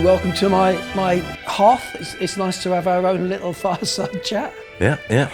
welcome to my hearth. It's nice to have our own little fireside chat. Yeah.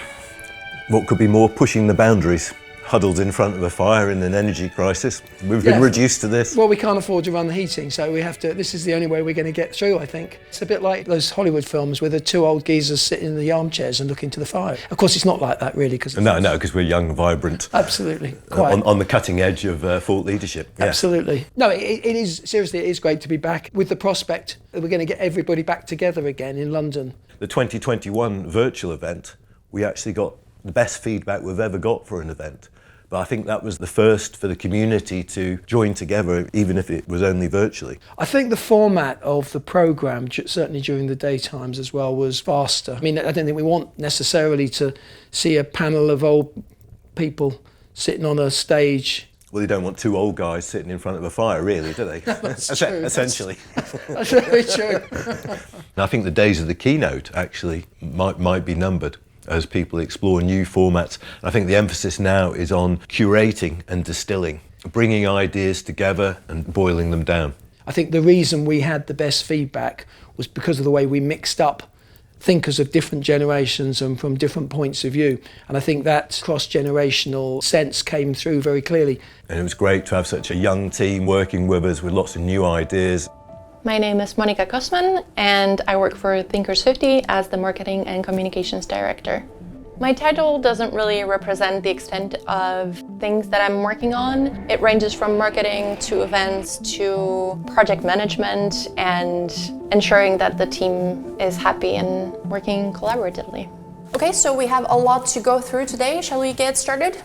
What could be more pushing the boundaries? Huddled in front of a fire in an energy crisis. We've been reduced to this. Well, we can't afford to run the heating, so we have to. This is the only way we're going to get through, I think. It's a bit like those Hollywood films where the two old geezers sitting in the armchairs and looking to the fire. Of course, it's not like that, really. No, because we're young, vibrant. Absolutely. Quite. On the cutting edge of thought leadership. Yeah. Absolutely. No, it is, seriously, it is great to be back with the prospect that we're going to get everybody back together again in London. The 2021 virtual event, we actually got the best feedback we've ever got for an event. But I think that was the first for the community to join together, even if it was only virtually. I think the format of the programme, certainly during the daytimes as well, was faster. I mean, I don't think we want necessarily to see a panel of old people sitting on a stage. Well, you don't want two old guys sitting in front of a fire, really, do they? That's true. Essentially. That's very true. I think the days of the keynote actually might be numbered as people explore new formats. I think the emphasis now is on curating and distilling, bringing ideas together and boiling them down. I think the reason we had the best feedback was because of the way we mixed up thinkers of different generations and from different points of view. And I think that cross-generational sense came through very clearly. And it was great to have such a young team working with us with lots of new ideas. My name is Monika Kosman and I work for Thinkers50 as the Marketing and Communications Director. My title doesn't really represent the extent of things that I'm working on. It ranges from marketing to events to project management and ensuring that the team is happy and working collaboratively. Okay, so we have a lot to go through today. Shall we get started?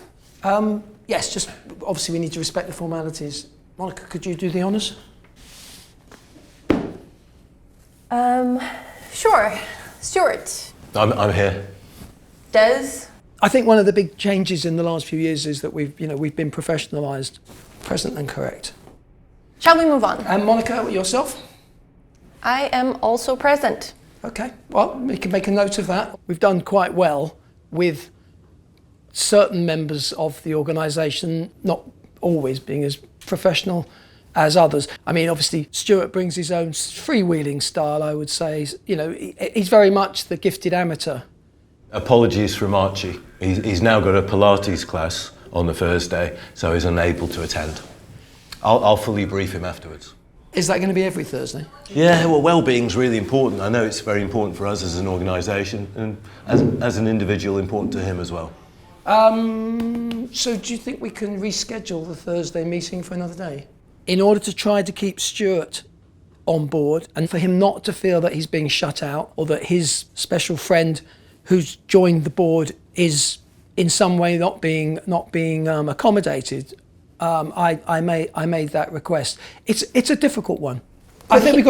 Yes, just obviously we need to respect the formalities. Monika, could you do the honours? Sure. Stuart. I'm here. Des. I think one of the big changes in the last few years is that we've been professionalised, present and correct. Shall we move on? And Monika, yourself? I am also present. Okay, well, we can make a note of that. We've done quite well with certain members of the organisation not always being as professional as others. I mean, obviously, Stuart brings his own freewheeling style, I would say. He's very much the gifted amateur. Apologies from Archie. He's now got a Pilates class on the Thursday, so he's unable to attend. I'll fully brief him afterwards. Is that going to be every Thursday? Yeah, well, well-being's really important. I know it's very important for us as an organisation, and as an individual, important to him as well. So do you think we can reschedule the Thursday meeting for another day? In order to try to keep Stuart on board and for him not to feel that he's being shut out or that his special friend who's joined the board is in some way not being accommodated, I made that request. It's a difficult one. I think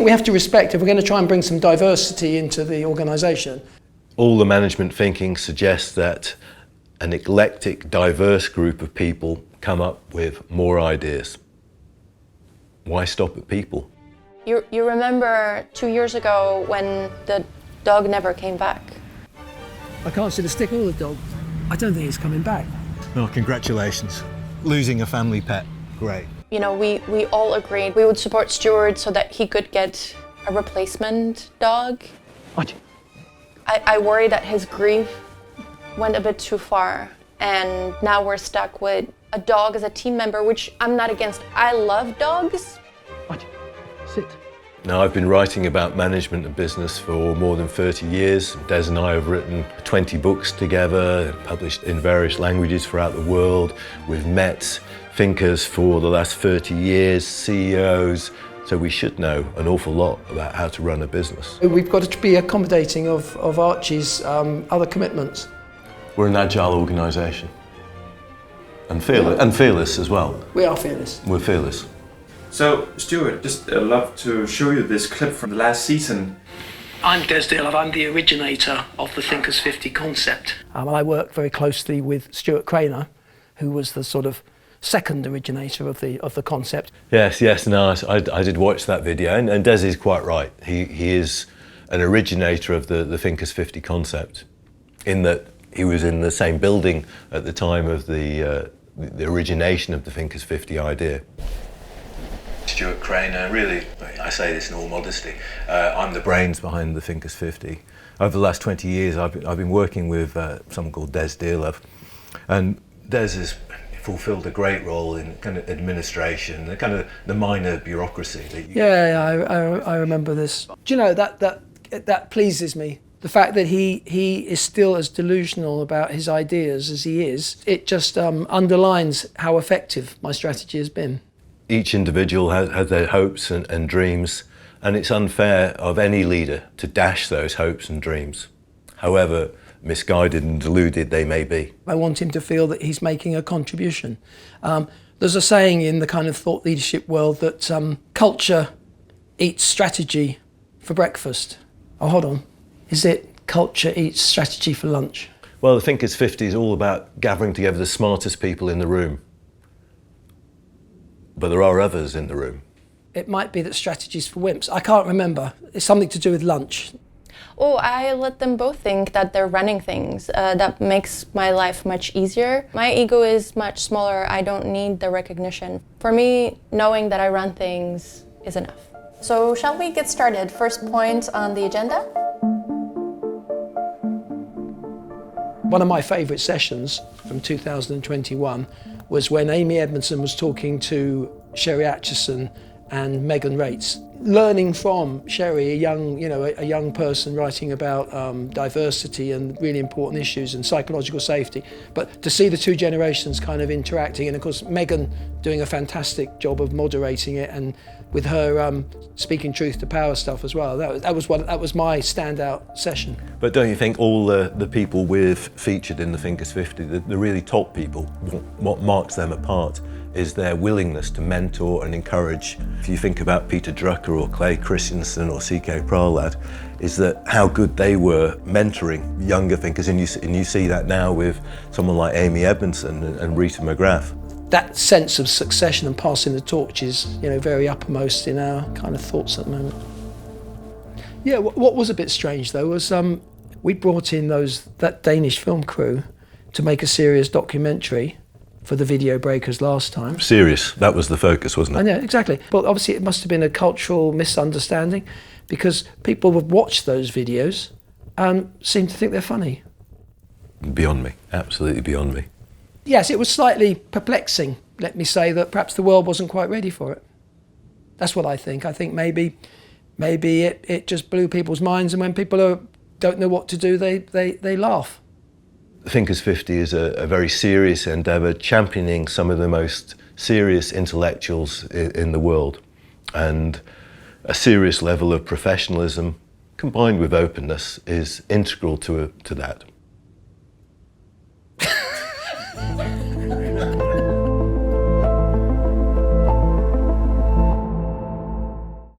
we have to respect if we're going to try and bring some diversity into the organisation. All the management thinking suggests that an eclectic, diverse group of people come up with more ideas. Why stop at people? You remember 2 years ago when the dog never came back? I can't see the stick or the dog. I don't think he's coming back. Oh, congratulations. Losing a family pet. Great. You know, we all agreed we would support Stuart so that he could get a replacement dog. What? I worry that his grief went a bit too far, and now we're stuck with a dog as a team member, which I'm not against. I love dogs. What? Sit. Now, I've been writing about management and business for more than 30 years. Des and I have written 20 books together, published in various languages throughout the world. We've met thinkers for the last 30 years, CEOs, so we should know an awful lot about how to run a business. We've got to be accommodating of Archie's other commitments. We're an agile organisation. And fearless as well. We are fearless. We're fearless. So, Stuart, just love to show you this clip from the last season. I'm Des Dillard, I'm the originator of the Thinkers50 concept. I work very closely with Stuart Craner, who was the sort of second originator of the concept. Yes, no, I did watch that video, and Des is quite right. He is an originator of the Thinkers50 concept, in that he was in the same building at the time of the origination of the Thinkers50 idea. Stuart Craner. Really, I say this in all modesty, I'm the brains behind the Thinkers50. Over the last 20 years, I've been working with someone called Des Dearlove, and Des has fulfilled a great role in kind of administration, the kind of the minor bureaucracy. I remember this. Do you know, that pleases me. The fact that he is still as delusional about his ideas as he is, it just underlines how effective my strategy has been. Each individual has their hopes and dreams, and it's unfair of any leader to dash those hopes and dreams, however misguided and deluded they may be. I want him to feel that he's making a contribution. There's a saying in the kind of thought leadership world that culture eats strategy for breakfast. Oh, hold on. Is it culture eats strategy for lunch? Well, the Thinkers50 is all about gathering together the smartest people in the room. But there are others in the room. It might be that strategy's for wimps. I can't remember. It's something to do with lunch. Oh, I let them both think that they're running things. That makes my life much easier. My ego is much smaller. I don't need the recognition. For me, knowing that I run things is enough. So shall we get started? First point on the agenda? One of my favourite sessions from 2021 was when Amy Edmondson was talking to Sherry Atchison and Megan Rates, learning from Sherry, a young person writing about diversity and really important issues and psychological safety. But to see the two generations kind of interacting, and of course Megan doing a fantastic job of moderating it, and with her speaking truth to power stuff as well. That was my standout session. But don't you think all the people we've featured in the Thinkers50, the really top people, what marks them apart is their willingness to mentor and encourage. If you think about Peter Drucker or Clay Christensen or C.K. Prahlad, is that how good they were mentoring younger thinkers, and you see that now with someone like Amy Edmondson and Rita McGrath. That sense of succession and passing the torch is, very uppermost in our kind of thoughts at the moment. Yeah, what was a bit strange though was we brought in that Danish film crew to make a serious documentary for the Video Breakers last time. Serious, that was the focus, wasn't it? Yeah, exactly. But obviously it must have been a cultural misunderstanding, because people would watch those videos and seem to think they're funny. Beyond me, absolutely beyond me. Yes, it was slightly perplexing, let me say, that perhaps the world wasn't quite ready for it. That's what I think. I think maybe it just blew people's minds, and when people don't know what to do, they laugh. Thinkers50 is a very serious endeavour, championing some of the most serious intellectuals in the world, and a serious level of professionalism combined with openness is integral to that.